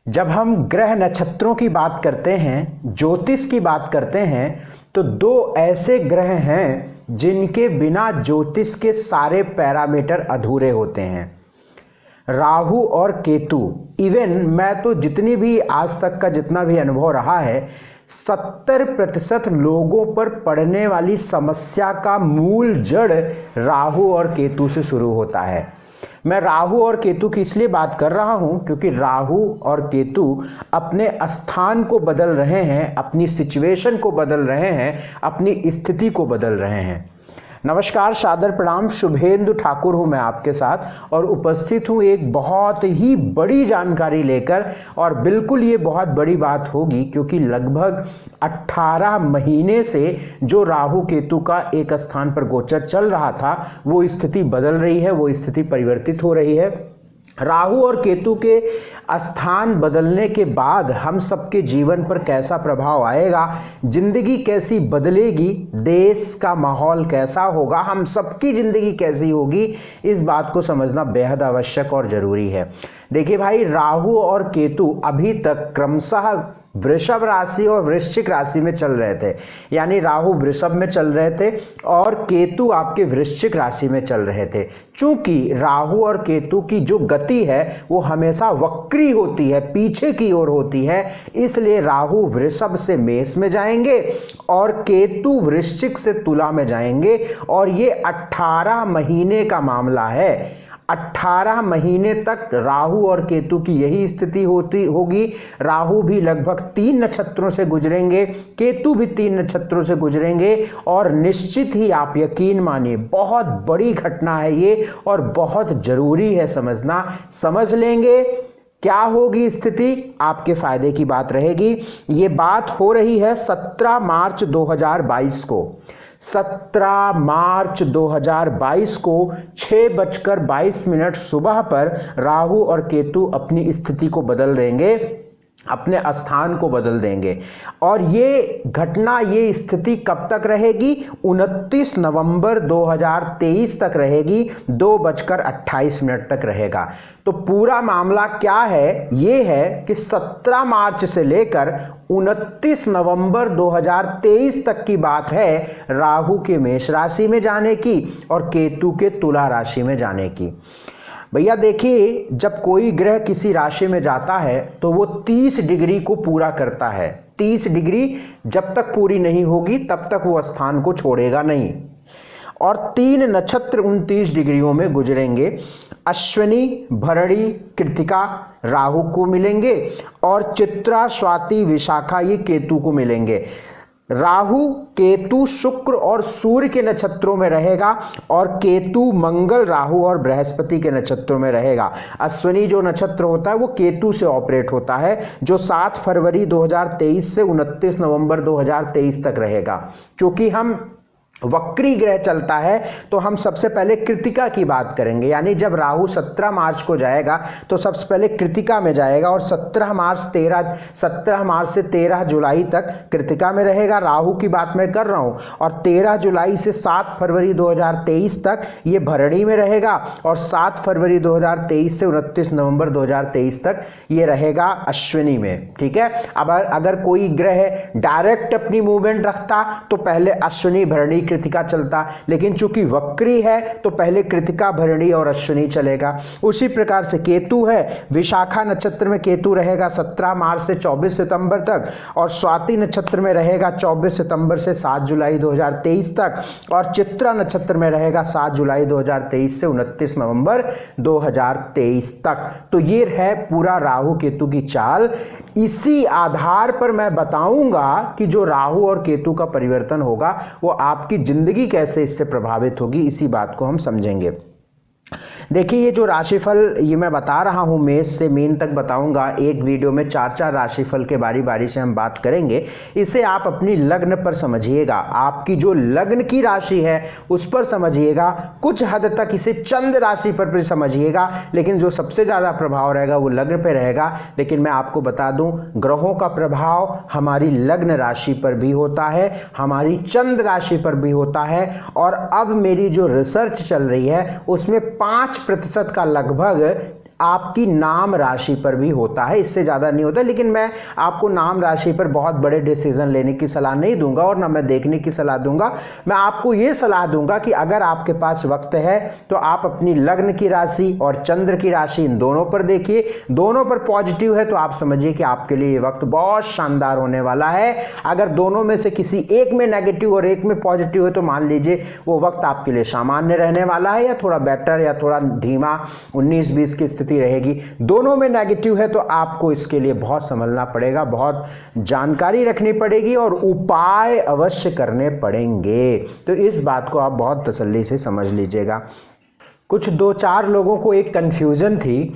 जब हम ग्रह नक्षत्रों की बात करते हैं, ज्योतिष की बात करते हैं, तो दो ऐसे ग्रह हैं जिनके बिना ज्योतिष के सारे पैरामीटर अधूरे होते हैं, राहु और केतु। इवन मैं तो जितनी भी आज तक का जितना भी अनुभव रहा है, 70% लोगों पर पड़ने वाली समस्या का मूल जड़ राहु और केतु से शुरू होता है। मैं राहु और केतु की इसलिए बात कर रहा हूं क्योंकि राहु और केतु अपने स्थान को बदल रहे हैं, अपनी सिचुएशन को बदल रहे हैं, अपनी स्थिति को बदल रहे हैं। नमस्कार, सादर प्रणाम। शुभेंदु ठाकुर हूं मैं आपके साथ और उपस्थित हूं एक बहुत ही बड़ी जानकारी लेकर। और बिल्कुल ये बहुत बड़ी बात होगी क्योंकि लगभग 18 महीने से जो राहु केतु का एक स्थान पर गोचर चल रहा था, वो स्थिति बदल रही है, वो स्थिति परिवर्तित हो रही है। राहु और केतु के स्थान बदलने के बाद हम सबके जीवन पर कैसा प्रभाव आएगा, जिंदगी कैसी बदलेगी, देश का माहौल कैसा होगा, हम सबकी जिंदगी कैसी होगी, इस बात को समझना बेहद आवश्यक और जरूरी है। देखिए भाई, राहु और केतु अभी तक क्रमशः वृषभ राशि और वृश्चिक राशि में चल रहे थे, यानी राहु वृषभ में चल रहे थे और केतु आपके वृश्चिक राशि में चल रहे थे। चूंकि राहु और केतु की जो गति है वो हमेशा वक्री होती है, पीछे की ओर होती है, इसलिए राहु वृषभ से मेष में जाएंगे और केतु वृश्चिक से तुला में जाएंगे। और ये 18 महीने का मामला है। 18 महीने तक राहु और केतु की यही स्थिति होगी। राहु भी लगभग 3 नक्षत्रों से गुजरेंगे, केतु भी 3 नक्षत्रों से गुजरेंगे। और निश्चित ही आप यकीन मानिए, बहुत बड़ी घटना है ये और बहुत जरूरी है समझना। समझ लेंगे क्या होगी स्थिति, आपके फायदे की बात रहेगी। ये बात हो रही है 17 मार्च 2022 को। 17 मार्च 2022 को 6:22 सुबह पर राहु और केतु अपनी स्थिति को बदल देंगे, अपने स्थान को बदल देंगे। और ये घटना, ये स्थिति कब तक रहेगी? 29 नवंबर 2023 तक रहेगी, 2:28 तक रहेगा। तो पूरा मामला क्या है? ये है कि 17 मार्च से लेकर 29 नवंबर 2023 तक की बात है राहु के मेष राशि में जाने की और केतु के तुला राशि में जाने की। भैया देखिए, जब कोई ग्रह किसी राशि में जाता है तो वो 30 डिग्री को पूरा करता है। 30 डिग्री जब तक पूरी नहीं होगी तब तक वो स्थान को छोड़ेगा नहीं। और 3 नक्षत्र 29 डिग्रियों में गुजरेंगे। अश्विनी, भरणी, कृतिका राहु को मिलेंगे और चित्रा, स्वाति, विशाखा ये केतु को मिलेंगे। राहु केतु शुक्र और सूर्य के नक्षत्रों में रहेगा और केतु मंगल, राहु और बृहस्पति के नक्षत्रों में रहेगा। अश्विनी जो नक्षत्र होता है वो केतु से ऑपरेट होता है, जो 7 फरवरी 2023 से 29 नवंबर 2023 तक रहेगा। क्योंकि हम वक्री ग्रह चलता है तो हम सबसे पहले कृतिका की बात करेंगे। यानी जब राहु 17 मार्च को जाएगा तो सबसे पहले कृतिका में जाएगा और 17 मार्च से 13 जुलाई तक कृतिका में रहेगा। राहु की बात मैं कर रहा हूं। और 13 जुलाई से 7 फरवरी 2023 तक ये भरणी में रहेगा और 7 फरवरी 2023 से 29 नवंबर 2023 तक ये रहेगा अश्विनी में। ठीक है। अब अगर कोई ग्रह डायरेक्ट अपनी मूवमेंट रखता तो पहले अश्विनी, भरणी, कृतिका चलता, लेकिन चूंकि वक्री है तो पहले कृतिका, भरणी और अश्विनी चलेगा। उसी प्रकार से केतु है, विशाखा नक्षत्र में केतु रहेगा 17 मार्च से 24 सितंबर तक और स्वाति नक्षत्र में रहेगा 24 सितंबर से 7 जुलाई 2023 तक और चित्रा नक्षत्र में रहेगा 7 जुलाई 2023 से 29 नवंबर 2023 तक। तो ये है पूरा राहु केतु की चाल। इसी आधार पर मैं बताऊंगा कि जो राहु और केतु का परिवर्तन होगा वो आपकी जिंदगी कैसे इससे प्रभावित होगी, इसी बात को हम समझेंगे। देखिए, ये जो राशिफल ये मैं बता रहा हूँ, मेष से मीन तक बताऊंगा। एक वीडियो में 4-4 राशिफल के बारी बारी से हम बात करेंगे। इसे आप अपनी लग्न पर समझिएगा, आपकी जो लग्न की राशि है उस पर समझिएगा। कुछ हद तक इसे चंद्र राशि पर भी समझिएगा, लेकिन जो सबसे ज़्यादा प्रभाव रहेगा वो लग्न पर रहेगा। लेकिन मैं आपको बता दूं, ग्रहों का प्रभाव हमारी लग्न राशि पर भी होता है, हमारी चंद्र राशि पर भी होता है। और अब मेरी जो रिसर्च चल रही है उसमें 5% का लगभग आपकी नाम राशि पर भी होता है, इससे ज़्यादा नहीं होता। लेकिन मैं आपको नाम राशि पर बहुत बड़े डिसीजन लेने की सलाह नहीं दूंगा और ना मैं देखने की सलाह दूंगा। मैं आपको ये सलाह दूंगा कि अगर आपके पास वक्त है तो आप अपनी लग्न की राशि और चंद्र की राशि इन दोनों पर देखिए। दोनों पर पॉजिटिव है तो आप समझिए कि आपके लिए ये वक्त बहुत शानदार होने वाला है। अगर दोनों में से किसी एक में नेगेटिव और एक में पॉजिटिव है तो मान लीजिए वो वक्त आपके लिए सामान्य रहने वाला है या थोड़ा बेटर या थोड़ा धीमा 19-20 की स्थिति रहेगी। दोनों में नेगेटिव है तो आपको इसके लिए बहुत संभलना पड़ेगा, बहुत जानकारी रखनी पड़ेगी और उपाय अवश्य करने पड़ेंगे। तो इस बात को आप बहुत तसल्ली से समझ लीजिएगा। कुछ 2-4 लोगों को एक कन्फ्यूज़न थी।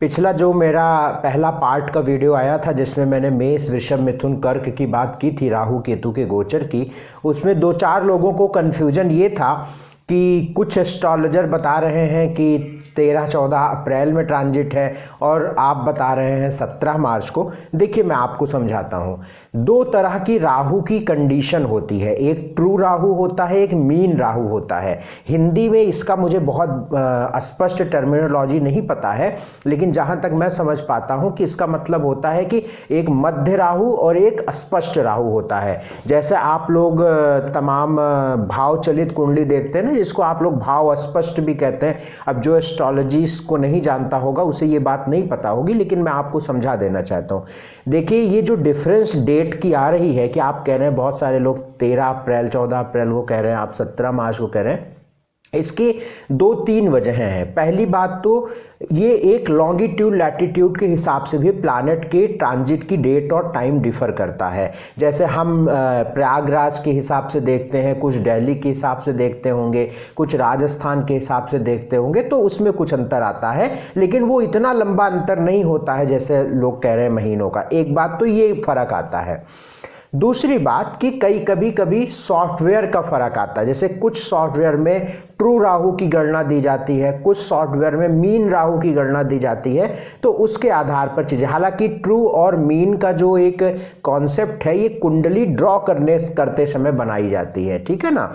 पिछला जो मेरा पहला पार्ट का वीडियो आया था जिसमें मैंने मेष, वृषभ, मिथुन, कर्क की बात की थी, राहु केतु के गोचर की, उसमें 2-4 लोगों को कन्फ्यूजन ये था कि कुछ एस्ट्रोलॉजर बता रहे हैं कि 13-14 अप्रैल में ट्रांजिट है और आप बता रहे हैं 17 मार्च को। देखिए मैं आपको समझाता हूँ, 2 तरह की राहु की कंडीशन होती है, एक ट्रू राहु होता है, एक मीन राहु होता है। हिंदी में इसका मुझे बहुत स्पष्ट टर्मिनोलॉजी नहीं पता है, लेकिन जहाँ तक मैं समझ पाता हूँ कि इसका मतलब होता है कि एक मध्य राहु और एक स्पष्ट राहु होता है। जैसे आप लोग तमाम भाव चलित कुंडली देखते हैं ना, जिसको आप लोग भाव अस्पष्ट भी कहते हैं। अब जो एस्ट्रोलॉजी को नहीं जानता होगा उसे ये बात नहीं पता होगी, लेकिन मैं आपको समझा देना चाहता हूँ। देखिए ये जो डिफरेंस डेट की आ रही है कि आप कह रहे हैं, बहुत सारे लोग 13 अप्रैल 14 अप्रैल वो कह रहे हैं, आप 17 मार्च को कह रहे हैं, इसकी 2-3 वजह हैं। पहली बात तो ये एक लॉन्गिट्यूड लैटिट्यूड के हिसाब से भी प्लैनेट के ट्रांजिट की डेट और टाइम डिफर करता है। जैसे हम प्रयागराज के हिसाब से देखते हैं, कुछ दिल्ली के हिसाब से देखते होंगे, कुछ राजस्थान के हिसाब से देखते होंगे, तो उसमें कुछ अंतर आता है, लेकिन वो इतना लंबा अंतर नहीं होता है जैसे लोग कह रहे हैं महीनों का। एक बात तो ये फर्क आता है। दूसरी बात कि कभी कभी सॉफ्टवेयर का फर्क आता है। जैसे कुछ सॉफ्टवेयर में ट्रू राहु की गणना दी जाती है, कुछ सॉफ्टवेयर में मीन राहु की गणना दी जाती है, तो उसके आधार पर चीजें, हालांकि ट्रू और मीन का जो एक कॉन्सेप्ट है ये कुंडली ड्रॉ करते समय बनाई जाती है, ठीक है ना।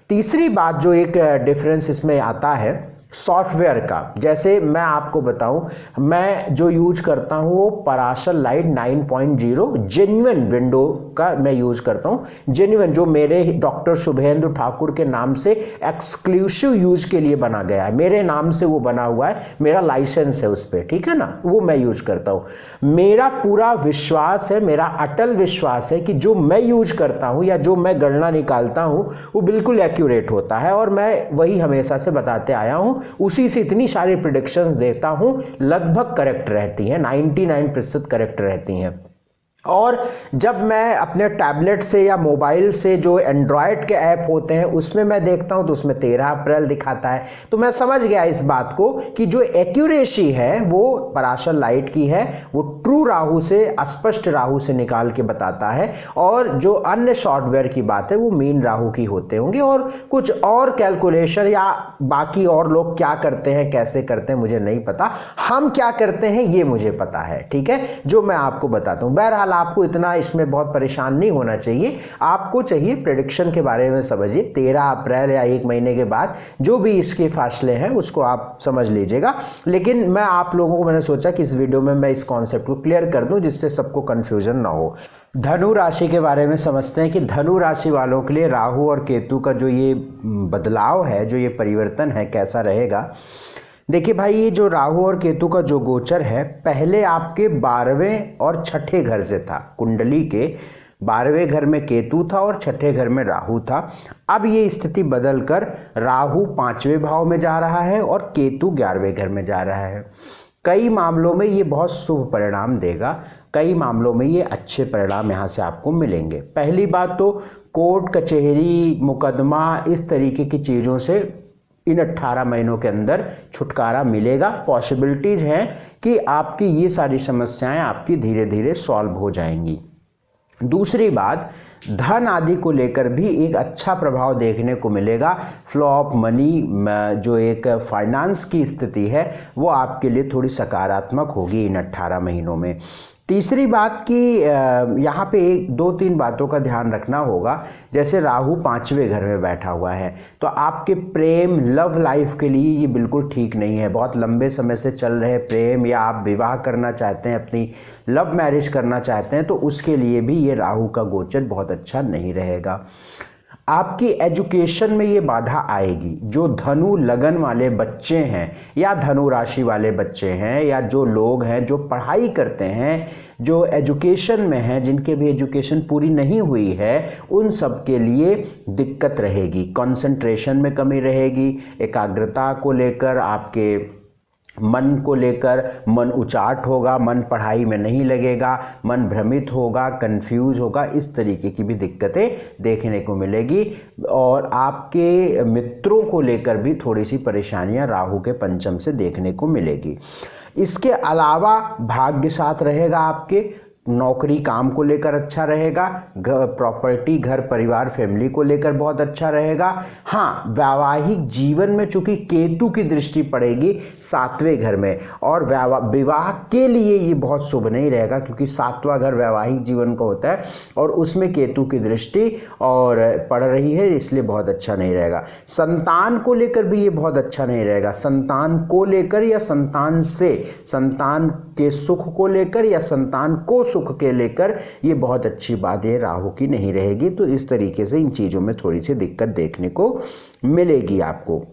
तीसरी बात जो एक डिफरेंस इसमें आता है सॉफ्टवेयर का, जैसे मैं आपको बताऊं, मैं जो यूज करता हूं वो पराशर लाइट 9.0 जेन्युइन विंडो का मैं यूज करता हूं। जेन्युइन जो मेरे डॉक्टर शुभेंदु ठाकुर के नाम से एक्सक्लूसिव यूज के लिए बना गया है, मेरे नाम से वो बना हुआ है, मेरा लाइसेंस है उस पर, ठीक है ना, वो मैं यूज करता हूं। मेरा पूरा विश्वास है, मेरा अटल विश्वास है कि जो मैं यूज करता हूं या जो मैं गणना निकालता हूं वो बिल्कुल एक्यूरेट होता है और मैं वही हमेशा से बताते आया हूं। उसी से इतनी सारी प्रेडिक्शंस देता हूं, लगभग करेक्ट रहती हैं, 99% करेक्ट रहती हैं। और जब मैं अपने टैबलेट से या मोबाइल से जो एंड्रॉयड के ऐप होते हैं उसमें मैं देखता हूं तो उसमें 13 अप्रैल दिखाता है, तो मैं समझ गया इस बात को कि जो एक्यूरेसी है वो पराशर लाइट की है, वो ट्रू राहु से स्पष्ट राहु से निकाल के बताता है, और जो अन्य सॉफ्टवेयर की बात है वो मीन राहु की होते होंगे। और कुछ और कैलकुलेशन या बाकी और लोग क्या करते हैं, कैसे करते हैं, मुझे नहीं पता। हम क्या करते हैं ये मुझे पता है, ठीक है, जो मैं आपको बताता हूं। बहरहाल आपको इतना इसमें बहुत परेशान नहीं होना चाहिए। आपको चाहिए प्रेडिक्शन के बारे में समझिए, 13 अप्रैल या 1 महीने के बाद जो भी इसके फासले हैं उसको आप समझ लीजिएगा। लेकिन मैं आप लोगों को, मैंने सोचा कि इस वीडियो में मैं इस कॉन्सेप्ट को क्लियर कर दूं जिससे सबको कंफ्यूजन ना हो। धनु राशि के बारे में समझते हैं कि धनु राशि वालों के लिए राहु और केतु का जो ये बदलाव है, जो ये परिवर्तन है, कैसा रहेगा। देखिए भाई, ये जो राहु और केतु का जो गोचर है, पहले आपके 12वें और 6ठे घर से था। कुंडली के 12वें घर में केतु था और 6ठे घर में राहु था। अब ये स्थिति बदलकर राहु 5वें भाव में जा रहा है और केतु 11वें घर में जा रहा है। कई मामलों में ये बहुत शुभ परिणाम देगा, कई मामलों में ये अच्छे परिणाम यहाँ से आपको मिलेंगे। पहली बात तो कोर्ट कचहरी मुकदमा इस तरीके की चीज़ों से इन 18 महीनों के अंदर छुटकारा मिलेगा। पॉसिबिलिटीज़ हैं कि आपकी ये सारी समस्याएं आपकी धीरे धीरे सॉल्व हो जाएंगी। दूसरी बात, धन आदि को लेकर भी एक अच्छा प्रभाव देखने को मिलेगा। फ्लो ऑफ मनी, जो एक फाइनेंस की स्थिति है वो आपके लिए थोड़ी सकारात्मक होगी इन 18 महीनों में। तीसरी बात कि यहाँ पे एक दो तीन बातों का ध्यान रखना होगा। जैसे राहु 5वें घर में बैठा हुआ है तो आपके प्रेम लव लाइफ के लिए ये बिल्कुल ठीक नहीं है। बहुत लंबे समय से चल रहे प्रेम या आप विवाह करना चाहते हैं, अपनी लव मैरिज करना चाहते हैं, तो उसके लिए भी ये राहु का गोचर बहुत अच्छा नहीं रहेगा। आपकी एजुकेशन में ये बाधा आएगी। जो धनु लगन वाले बच्चे हैं या धनु राशि वाले बच्चे हैं या जो लोग हैं जो पढ़ाई करते हैं, जो एजुकेशन में हैं, जिनके भी एजुकेशन पूरी नहीं हुई है, उन सब के लिए दिक्कत रहेगी। कंसंट्रेशन में कमी रहेगी, एकाग्रता को लेकर, आपके मन को लेकर मन उचाट होगा, मन पढ़ाई में नहीं लगेगा, मन भ्रमित होगा, कंफ्यूज होगा, इस तरीके की भी दिक्कतें देखने को मिलेगी। और आपके मित्रों को लेकर भी थोड़ी सी परेशानियां राहु के पंचम से देखने को मिलेगी। इसके अलावा भाग्य साथ रहेगा, आपके नौकरी काम को लेकर अच्छा रहेगा, प्रॉपर्टी घर परिवार फैमिली को लेकर बहुत अच्छा रहेगा। हाँ, वैवाहिक जीवन में चूंकि केतु की दृष्टि पड़ेगी 7वें घर में, और विवाह के लिए ये बहुत शुभ नहीं रहेगा क्योंकि 7वां घर वैवाहिक जीवन का होता है और उसमें केतु की दृष्टि और पड़ रही है, इसलिए बहुत अच्छा नहीं रहेगा। संतान को लेकर भी ये बहुत अच्छा नहीं रहेगा। संतान को लेकर या संतान से, संतान के सुख को लेकर या संतान को सुख के लेकर ये बहुत अच्छी बात है राहु की नहीं रहेगी। तो इस तरीके से इन चीज़ों में थोड़ी सी दिक्कत देखने को मिलेगी आपको।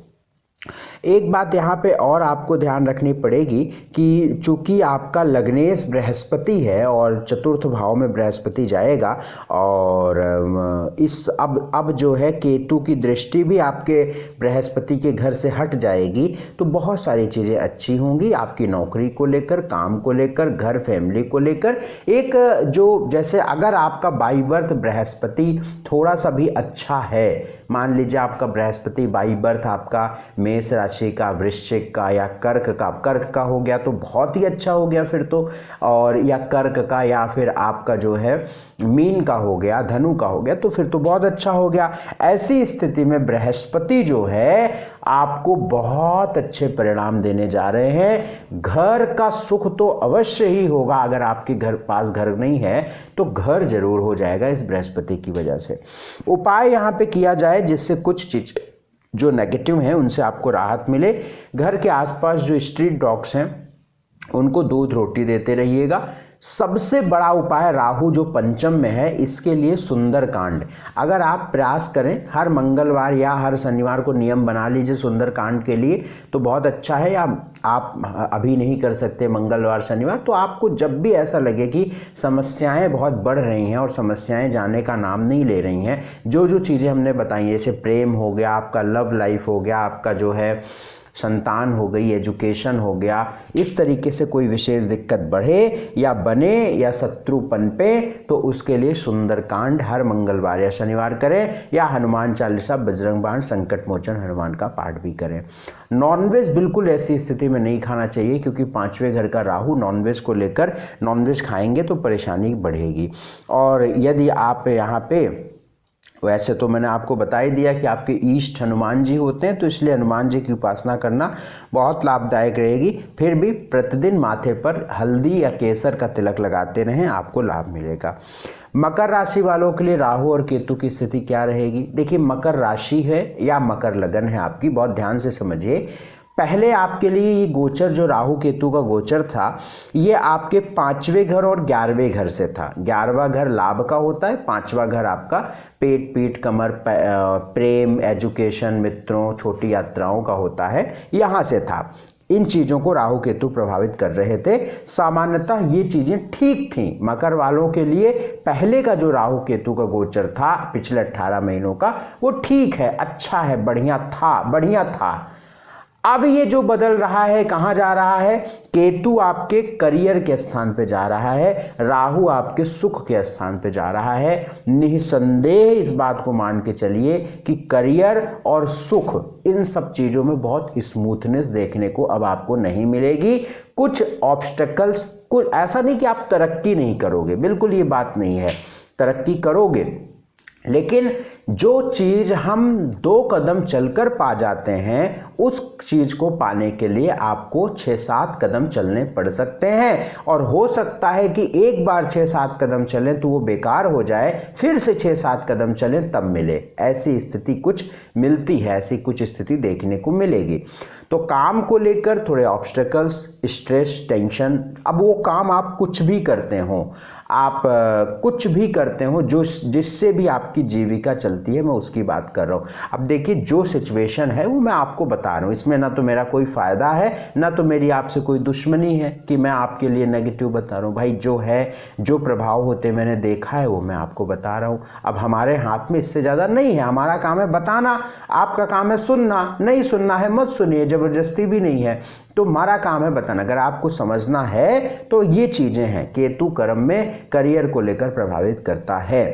एक बात यहाँ पे और आपको ध्यान रखनी पड़ेगी कि चूंकि आपका लग्नेश बृहस्पति है और चतुर्थ भाव में बृहस्पति जाएगा और इस अब जो है केतु की दृष्टि भी आपके बृहस्पति के घर से हट जाएगी, तो बहुत सारी चीज़ें अच्छी होंगी आपकी नौकरी को लेकर, काम को लेकर, घर फैमिली को लेकर। एक जो जैसे अगर आपका बाई बर्थ बृहस्पति थोड़ा सा भी अच्छा है, मान लीजिए आपका बृहस्पति बाई बर्थ आपका मेष राशि का, वृश्चिक का या कर्क का हो गया तो बहुत ही अच्छा हो गया फिर तो, और या कर्क का या फिर आपका जो है मीन का हो गया, धनु का हो गया, तो फिर तो बहुत अच्छा हो गया। ऐसी स्थिति में बृहस्पति जो है आपको बहुत अच्छे परिणाम देने जा रहे हैं। घर का सुख तो अवश्य ही होगा, अगर आपके घर पास घर नहीं है तो घर जरूर हो जाएगा इस बृहस्पति की वजह से। उपाय यहाँ पे किया जाए जिससे कुछ चीज जो नेगेटिव हैं उनसे आपको राहत मिले। घर के आसपास जो स्ट्रीट डॉग्स हैं उनको दूध रोटी देते रहिएगा। सबसे बड़ा उपाय राहु जो पंचम में है इसके लिए सुंदरकांड, अगर आप प्रयास करें हर मंगलवार या हर शनिवार को नियम बना लीजिए सुंदरकांड के लिए तो बहुत अच्छा है। या आप अभी नहीं कर सकते मंगलवार शनिवार, तो आपको जब भी ऐसा लगे कि समस्याएं बहुत बढ़ रही हैं और समस्याएं जाने का नाम नहीं ले रही हैं, जो जो चीज़ें हमने बताई जैसे प्रेम हो गया, आपका लव लाइफ हो गया, आपका जो है संतान हो गई, एजुकेशन हो गया, इस तरीके से कोई विशेष दिक्कत बढ़े या बने या शत्रुपन पे, तो उसके लिए सुंदरकांड हर मंगलवार या शनिवार करें या हनुमान चालीसा, बजरंग बाण, संकट मोचन हनुमान का पाठ भी करें। नॉनवेज बिल्कुल ऐसी स्थिति में नहीं खाना चाहिए क्योंकि 5वें घर का राहु नॉनवेज को लेकर, नॉनवेज खाएंगे तो परेशानी बढ़ेगी। और यदि आप यहाँ पे, वैसे तो मैंने आपको बता ही दिया कि आपके ईष्ट हनुमान जी होते हैं, तो इसलिए हनुमान जी की उपासना करना बहुत लाभदायक रहेगी। फिर भी प्रतिदिन माथे पर हल्दी या केसर का तिलक लगाते रहें, आपको लाभ मिलेगा। मकर राशि वालों के लिए राहु और केतु की स्थिति क्या रहेगी? देखिए, मकर राशि है या मकर लगन है आपकी, बहुत ध्यान से समझिए। पहले आपके लिए ये गोचर जो राहु केतु का गोचर था ये आपके 5वें घर और 11वें घर से था। 11वां घर लाभ का होता है, 5वां घर आपका पेट पीठ कमर प्रेम एजुकेशन मित्रों छोटी यात्राओं का होता है, यहाँ से था। इन चीज़ों को राहु केतु प्रभावित कर रहे थे। सामान्यतः ये चीज़ें ठीक थीं मकर वालों के लिए। पहले का जो राहु केतु का गोचर था पिछले 18 महीनों का वो ठीक है, अच्छा है, बढ़िया था। अब ये जो बदल रहा है, कहाँ जा रहा है? केतु आपके करियर के स्थान पे जा रहा है, राहु आपके सुख के स्थान पे जा रहा है। निसंदेह इस बात को मान के चलिए कि करियर और सुख इन सब चीज़ों में बहुत स्मूथनेस देखने को अब आपको नहीं मिलेगी। कुछ ऑब्स्टेकल्स, कुछ ऐसा नहीं कि आप तरक्की नहीं करोगे, बिल्कुल ये बात नहीं है, तरक्की करोगे, लेकिन जो चीज़ हम 2 कदम चलकर पा जाते हैं उस चीज़ को पाने के लिए आपको 6-7 कदम चलने पड़ सकते हैं, और हो सकता है कि एक बार 6-7 कदम चलें तो वो बेकार हो जाए, फिर से 6-7 कदम चलें तब मिले। ऐसी स्थिति कुछ मिलती है, ऐसी कुछ स्थिति देखने को मिलेगी। तो काम को लेकर थोड़े ऑब्स्टेकल्स, स्ट्रेस, टेंशन। अब वो काम आप कुछ भी करते हो, आप कुछ भी करते हो जो जिससे भी आपकी जीविका चलती है, मैं उसकी बात कर रहा हूँ। अब देखिए, जो सिचुएशन है वो मैं आपको बता रहा हूँ, इसमें ना तो मेरा कोई फ़ायदा है, ना तो मेरी आपसे कोई दुश्मनी है कि मैं आपके लिए नेगेटिव बता रहा हूँ। भाई जो है, जो प्रभाव होते मैंने देखा है वो मैं आपको बता रहा हूँ। अब हमारे हाथ में इससे ज़्यादा नहीं है, हमारा काम है बताना, आपका काम है सुनना। नहीं सुनना है मत सुनिए, ज़बरदस्ती भी नहीं है, तो हमारा काम है बताना। अगर आपको समझना है तो ये चीज़ें हैं। केतु कर्म में करियर को लेकर प्रभावित करता है,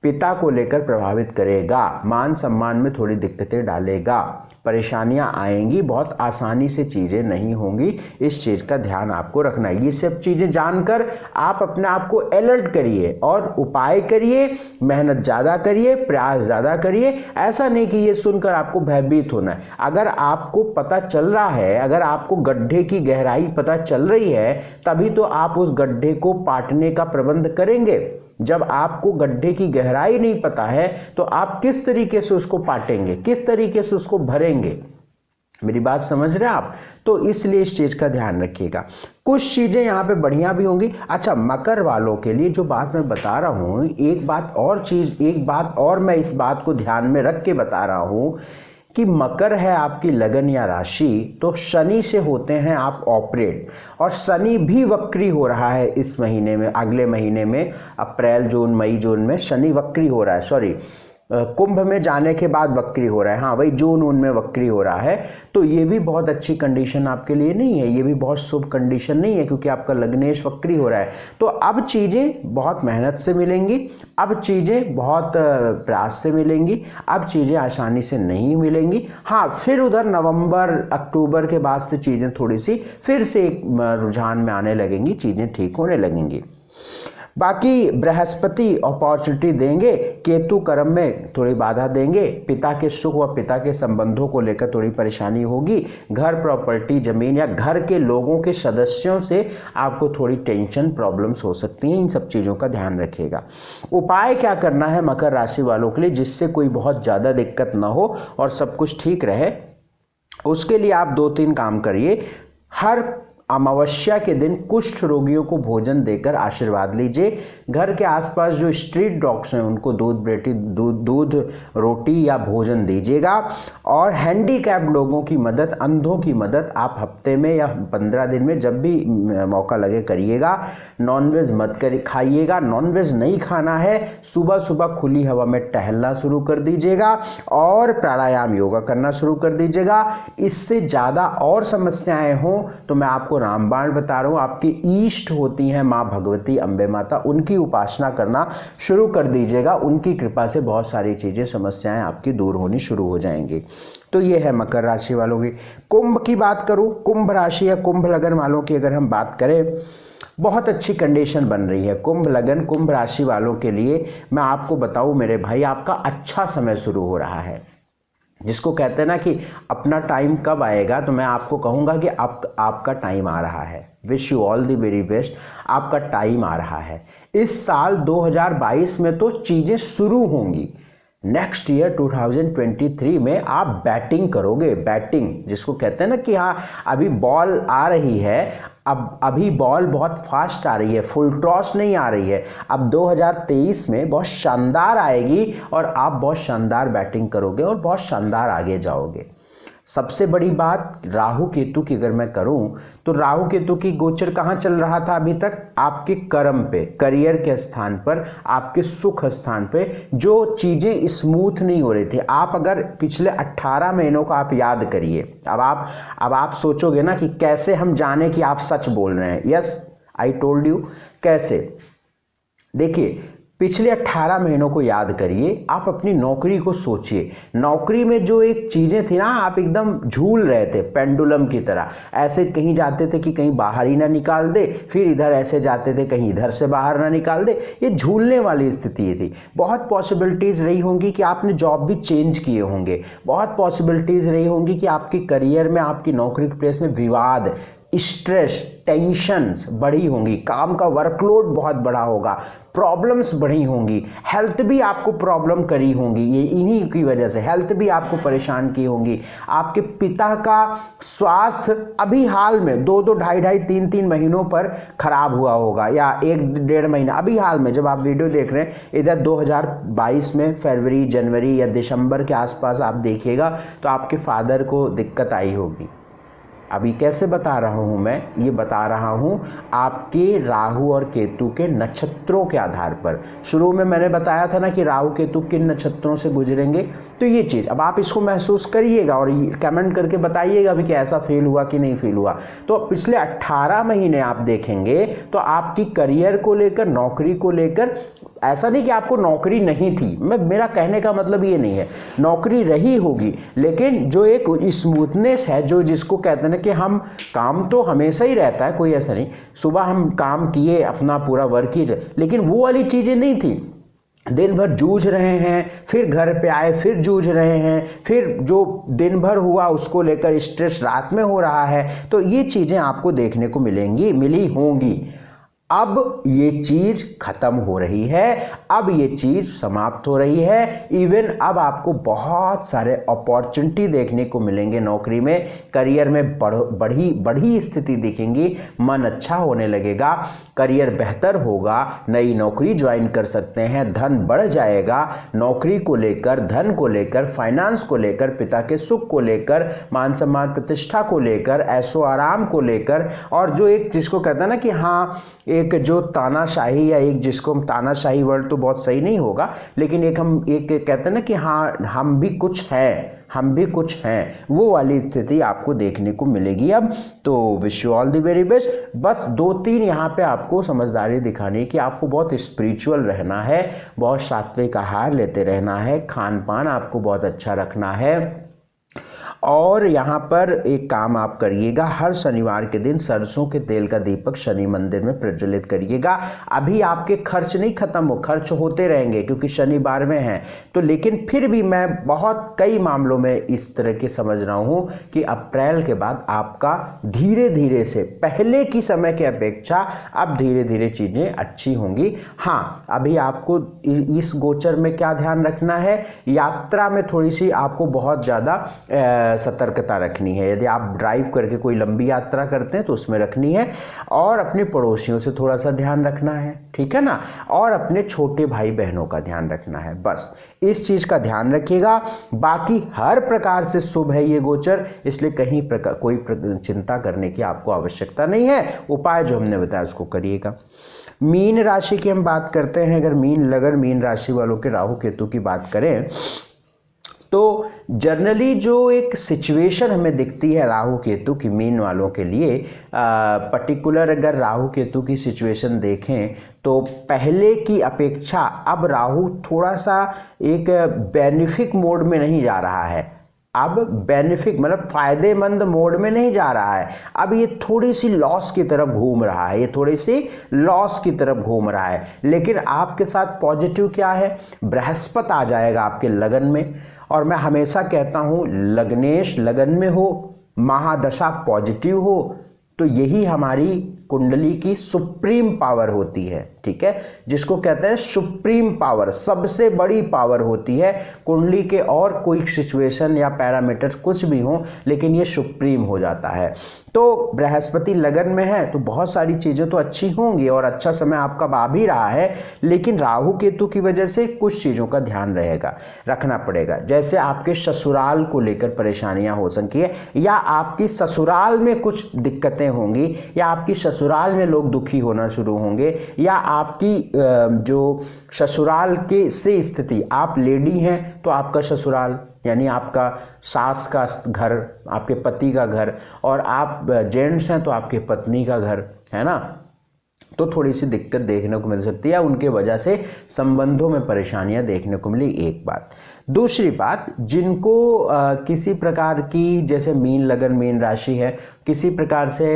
पिता को लेकर प्रभावित करेगा, मान सम्मान में थोड़ी दिक्कतें डालेगा, परेशानियां आएंगी, बहुत आसानी से चीज़ें नहीं होंगी। इस चीज़ का ध्यान आपको रखना है। ये सब चीज़ें जानकर आप अपने आप को अलर्ट करिए और उपाय करिए, मेहनत ज़्यादा करिए, प्रयास ज़्यादा करिए। ऐसा नहीं कि ये सुनकर आपको भयभीत होना है। अगर आपको पता चल रहा है, अगर आपको गड्ढे की गहराई पता चल रही है, तभी तो आप उस गड्ढे को पाटने का प्रबंध करेंगे। जब आपको गड्ढे की गहराई नहीं पता है तो आप किस तरीके से उसको पाटेंगे, किस तरीके से उसको भरेंगे? मेरी बात समझ रहे हैं आप? तो इसलिए इस चीज़ का ध्यान रखिएगा। कुछ चीज़ें यहाँ पे बढ़िया भी होंगी। अच्छा, मकर वालों के लिए जो बात मैं बता रहा हूँ, एक बात और मैं इस बात को ध्यान में रख के बता रहा हूँ कि मकर है आपकी लगन या राशि, तो शनि से होते हैं आप ऑपरेट, और शनि भी वक्री हो रहा है इस महीने में, अगले महीने में अप्रैल जून मई जून में शनि वक्री हो रहा है। सॉरी, कुंभ में जाने के बाद वक्री हो रहा है, हाँ वही जून उनमें वक्री हो रहा है। तो ये भी बहुत अच्छी कंडीशन आपके लिए नहीं है, ये भी बहुत शुभ कंडीशन नहीं है, क्योंकि आपका लग्नेश वक्री हो रहा है। तो अब चीज़ें बहुत मेहनत से मिलेंगी, अब चीज़ें बहुत प्रयास से मिलेंगी, अब चीज़ें आसानी से नहीं मिलेंगी। हाँ, फिर उधर नवंबर अक्टूबर के बाद से चीज़ें थोड़ी सी फिर से एक रुझान में आने लगेंगी, चीज़ें ठीक होने लगेंगी। बाकी बृहस्पति अपॉर्चुनिटी देंगे, केतु कर्म में थोड़ी बाधा देंगे, पिता के सुख व पिता के संबंधों को लेकर थोड़ी परेशानी होगी, घर प्रॉपर्टी जमीन या घर के लोगों के सदस्यों से आपको थोड़ी टेंशन प्रॉब्लम्स हो सकती हैं। इन सब चीज़ों का ध्यान रखिएगा। उपाय क्या करना है मकर राशि वालों के लिए जिससे कोई बहुत ज़्यादा दिक्कत ना हो और सब कुछ ठीक रहे? उसके लिए आप 2-3 काम करिए। हर अमावस्या के दिन कुष्ठ रोगियों को भोजन देकर आशीर्वाद लीजिए। घर के आसपास जो स्ट्रीट डॉग्स हैं उनको दूध रोटी या भोजन दीजिएगा। और हैंडीकैप्ड लोगों की मदद, अंधों की मदद आप हफ्ते में या 15 दिन में जब भी मौका लगे करिएगा। नॉनवेज मत खाइएगा, नॉनवेज नहीं खाना है। सुबह सुबह खुली हवा में टहलना शुरू कर दीजिएगा और प्राणायाम योगा करना शुरू कर दीजिएगा। इससे ज़्यादा और समस्याएं हों तो मैं आपको रामबाण बता रहा हूँ, आपकी ईष्ट होती हैं माँ भगवती अम्बे माता, उनकी उपासना करना शुरू कर दीजिएगा। उनकी कृपा से बहुत सारी चीज़ें, समस्याएं आपकी दूर होनी शुरू हो जाएंगी। तो ये है मकर राशि वालों की। कुंभ की बात करूँ, कुंभ राशि या कुंभ लगन वालों की अगर हम बात करें, बहुत अच्छी कंडीशन बन रही है। कुंभ लगन कुंभ राशि वालों के लिए मैं आपको बताऊं मेरे भाई, आपका अच्छा समय शुरू हो रहा है। जिसको कहते हैं ना कि अपना टाइम कब आएगा, तो मैं आपको कहूँगा कि आपका टाइम आ रहा है। Wish you all the very best. आपका टाइम आ रहा है। इस साल 2022 में तो चीज़ें शुरू होंगी। नेक्स्ट ईयर 2023 में आप बैटिंग करोगे। बैटिंग जिसको कहते हैं ना कि हाँ अभी बॉल आ रही है, अभी बॉल बहुत फास्ट आ रही है, फुल टॉस नहीं आ रही है। अब 2023 में बहुत शानदार आएगी और आप बहुत शानदार बैटिंग करोगे और बहुत शानदार आगे जाओगे। सबसे बड़ी बात राहु केतु की अगर मैं करूं तो राहु केतु की गोचर कहां चल रहा था अभी तक? आपके कर्म पे, करियर के स्थान पर, आपके सुख स्थान पे जो चीजें स्मूथ नहीं हो रही थी। आप अगर पिछले 18 महीनों को आप याद करिए, अब आप सोचोगे ना कि कैसे हम जाने कि आप सच बोल रहे हैं। Yes, I told you. कैसे? देखिए, पिछले 18 महीनों को याद करिए, आप अपनी नौकरी को सोचिए। नौकरी में जो एक चीज़ें थी ना, आप एकदम झूल रहे थे पेंडुलम की तरह, ऐसे कहीं जाते थे कि कहीं बाहर ही ना निकाल दे, फिर इधर ऐसे जाते थे कहीं इधर से बाहर ना निकाल दे, ये झूलने वाली स्थिति थी। बहुत पॉसिबिलिटीज़ रही होंगी कि आपने जॉब भी चेंज किए होंगे, बहुत पॉसिबिलिटीज़ रही होंगी कि आपके करियर में, आपकी नौकरी के प्लेस में विवाद, स्ट्रेस, टेंशन्स बढ़ी होंगी, काम का वर्कलोड बहुत बड़ा होगा, प्रॉब्लम्स बढ़ी होंगी, हेल्थ भी आपको प्रॉब्लम करी होंगी, ये इन्हीं की वजह से हेल्थ भी आपको परेशान की होंगी। आपके पिता का स्वास्थ्य अभी हाल में 2-2, 2.5-2.5, 3-3 महीनों पर खराब हुआ होगा, या 1-1.5 महीना अभी हाल में, जब आप वीडियो देख रहे हैं इधर 2022 में फरवरी, जनवरी या दिसंबर के आसपास आप देखिएगा तो आपके फादर को दिक्कत आई होगी। अभी कैसे बता रहा हूँ मैं, ये बता रहा हूँ आपके राहु और केतु के नक्षत्रों के आधार पर। शुरू में मैंने बताया था ना कि राहु केतु किन नक्षत्रों से गुजरेंगे, तो ये चीज़ अब आप इसको महसूस करिएगा और कमेंट करके बताइएगा भी कि ऐसा फील हुआ कि नहीं फील हुआ। तो पिछले 18 महीने आप देखेंगे तो आपकी करियर को लेकर, नौकरी को लेकर, ऐसा नहीं कि आपको नौकरी नहीं थी, मेरा कहने का मतलब ये नहीं है, नौकरी रही होगी, लेकिन जो एक स्मूथनेस है, जो जिसको कहते हैं कि हम काम तो हमेशा ही रहता है, कोई ऐसा नहीं, सुबह हम काम किए अपना पूरा वर्क ही, लेकिन वो वाली चीज़ें नहीं थी। दिन भर जूझ रहे हैं, फिर घर पे आए फिर जूझ रहे हैं, फिर जो दिन भर हुआ उसको लेकर स्ट्रेस रात में हो रहा है, तो ये चीज़ें आपको देखने को मिली होंगी। अब ये चीज़ खत्म हो रही है, अब ये चीज़ समाप्त हो रही है। इवन अब आपको बहुत सारे अपॉर्चुनिटी देखने को मिलेंगे नौकरी में, करियर में बढ़ी स्थिति दिखेंगी, मन अच्छा होने लगेगा, करियर बेहतर होगा, नई नौकरी ज्वाइन कर सकते हैं, धन बढ़ जाएगा, नौकरी को लेकर, धन को लेकर, फाइनेंस को लेकर, पिता के सुख को लेकर, मान सम्मान प्रतिष्ठा को लेकर, ऐशो आराम को लेकर, और जो एक जिसको कहते हैं ना कि हाँ एक जो तानाशाही, या एक जिसको हम तानाशाही वर्ड तो बहुत सही नहीं होगा, लेकिन एक हम एक कहते हैं ना कि हाँ हम भी कुछ हैं, वो वाली स्थिति आपको देखने को मिलेगी अब। तो wish you all the very best. बस 2-3 यहाँ पे आपको समझदारी दिखानी कि आपको बहुत स्पिरिचुअल रहना है, बहुत सात्विक आहार लेते रहना है, खान पान आपको बहुत अच्छा रखना है, और यहाँ पर एक काम आप करिएगा, हर शनिवार के दिन सरसों के तेल का दीपक शनि मंदिर में प्रज्वलित करिएगा। अभी आपके खर्च नहीं खत्म हो, खर्च होते रहेंगे क्योंकि शनिवार में हैं, तो लेकिन फिर भी मैं बहुत कई मामलों में इस तरह के समझ रहा हूँ कि अप्रैल के बाद आपका धीरे धीरे से पहले की समय की अपेक्षा अब धीरे धीरे चीज़ें अच्छी होंगी। हाँ, अभी आपको इस गोचर में क्या ध्यान रखना है, यात्रा में थोड़ी सी आपको बहुत ज़्यादा सतर्कता रखनी है। यदि आप ड्राइव करके कोई लंबी यात्रा करते हैं तो उसमें रखनी है, और अपने पड़ोसियों से थोड़ा सा ध्यान रखना है, ठीक है ना, और अपने छोटे भाई बहनों का ध्यान रखना है। बस इस चीज़ का ध्यान रखिएगा। बाकी हर प्रकार से शुभ है ये गोचर, इसलिए कहीं कोई चिंता करने की आपको आवश्यकता नहीं है। उपाय जो हमने बताया उसको करिएगा। मीन राशि की हम बात करते हैं। अगर मीन राशि वालों के राहु केतु की बात करें तो जनरली जो एक सिचुएशन हमें दिखती है राहु केतु की मीन वालों के लिए, पर्टिकुलर अगर राहु केतु की सिचुएशन देखें तो पहले की अपेक्षा अब राहु थोड़ा सा एक बेनिफिक मोड में नहीं जा रहा है। अब बेनिफिक मतलब फायदेमंद मोड में नहीं जा रहा है, अब ये थोड़ी सी लॉस की तरफ घूम रहा है, लेकिन आपके साथ पॉजिटिव क्या है, बृहस्पति आ जाएगा आपके लगन में। और मैं हमेशा कहता हूँ लग्नेश लगन में हो, महादशा पॉजिटिव हो, तो यही हमारी कुंडली की सुप्रीम पावर होती है, ठीक है, जिसको कहते हैं सुप्रीम पावर, सबसे बड़ी पावर होती है कुंडली के। और कोई सिचुएशन या पैरामीटर्स कुछ भी हो, लेकिन ये सुप्रीम हो जाता है। तो बृहस्पति लगन में है तो बहुत सारी चीज़ें तो अच्छी होंगी और अच्छा समय आपका आ भी रहा है, लेकिन राहु केतु की वजह से कुछ चीज़ों का ध्यान रखना पड़ेगा। जैसे आपके ससुराल को लेकर परेशानियां हो सकती है, या आपकी ससुराल में कुछ दिक्कतें होंगी, या आपकी ससुराल में लोग दुखी होना शुरू होंगे, या आपकी जो ससुराल के से स्थिति, आप लेडी हैं तो आपका ससुराल यानी आपका सास का घर, आपके पति का घर, और आप जेंट्स हैं तो आपके पत्नी का घर, है ना। तो थोड़ी सी दिक्कत देखने को मिल सकती है, उनके वजह से संबंधों में परेशानियां देखने को मिली। एक बात। दूसरी बात, जिनको किसी प्रकार की, जैसे मीन लगन मीन राशि है, किसी प्रकार से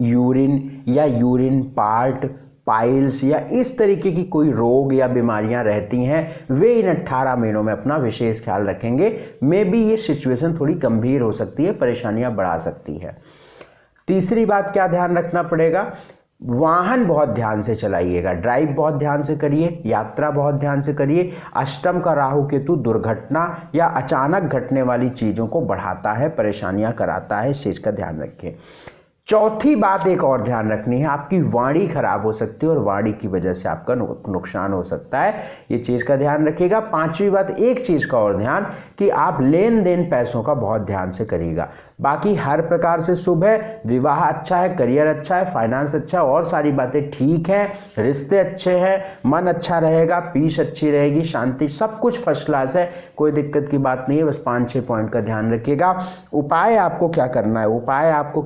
यूरिन या यूरिन पार्ट, पाइल्स या इस तरीके की कोई रोग या बीमारियां रहती हैं, वे इन 18 महीनों में अपना विशेष ख्याल रखेंगे। मे बी ये सिचुएशन थोड़ी गंभीर हो सकती है, परेशानियां बढ़ा सकती है। तीसरी बात क्या ध्यान रखना पड़ेगा, वाहन बहुत ध्यान से चलाइएगा, ड्राइव बहुत ध्यान से करिए, यात्रा बहुत ध्यान से करिए। अष्टम का राहु केतु दुर्घटना या अचानक घटने वाली चीज़ों को बढ़ाता है, परेशानियां कराता है, इस चीज़ का ध्यान रखिए। चौथी बात एक और ध्यान रखनी है, आपकी वाणी खराब हो सकती है और वाणी की वजह से आपका नुकसान हो सकता है, ये चीज़ का ध्यान रखिएगा। पांचवी बात, एक चीज़ का और ध्यान कि आप लेन देन पैसों का बहुत ध्यान से करिएगा। बाकी हर प्रकार से शुभ है, विवाह अच्छा है, करियर अच्छा है, फाइनेंस अच्छा है, और सारी बातें ठीक हैं, रिश्ते अच्छे हैं, मन अच्छा रहेगा, पीस अच्छी रहेगी, शांति, सब कुछ फर्स्ट क्लास है, कोई दिक्कत की बात नहीं है। बस 5-6 पॉइंट का ध्यान रखिएगा। उपाय आपको क्या करना है, उपाय आपको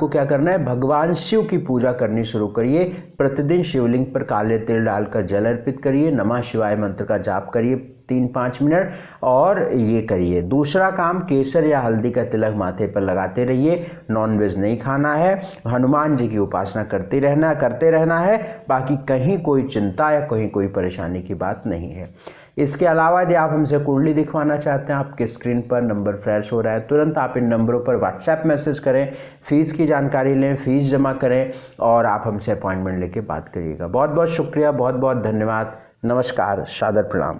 क्या करना है, भगवान शिव की पूजा करनी शुरू करिए। प्रतिदिन शिवलिंग पर काले तिल डालकर जल अर्पित करिए, नमः शिवाय मंत्र का जाप करिए 3-5 मिनट, और ये करिए। दूसरा काम, केसर या हल्दी का तिलक माथे पर लगाते रहिए। नॉनवेज नहीं खाना है, हनुमान जी की उपासना करते रहना है। बाकी कहीं कोई चिंता या कहीं कोई परेशानी की बात नहीं है। इसके अलावा यदि आप हमसे कुंडली दिखवाना चाहते हैं, आपके स्क्रीन पर नंबर फ्लैश हो रहा है, तुरंत आप इन नंबरों पर व्हाट्सएप मैसेज करें, फीस की जानकारी लें, फीस जमा करें और आप हमसे अपॉइंटमेंट लेके बात करिएगा। बहुत बहुत शुक्रिया, बहुत बहुत धन्यवाद, नमस्कार, सादर प्रणाम।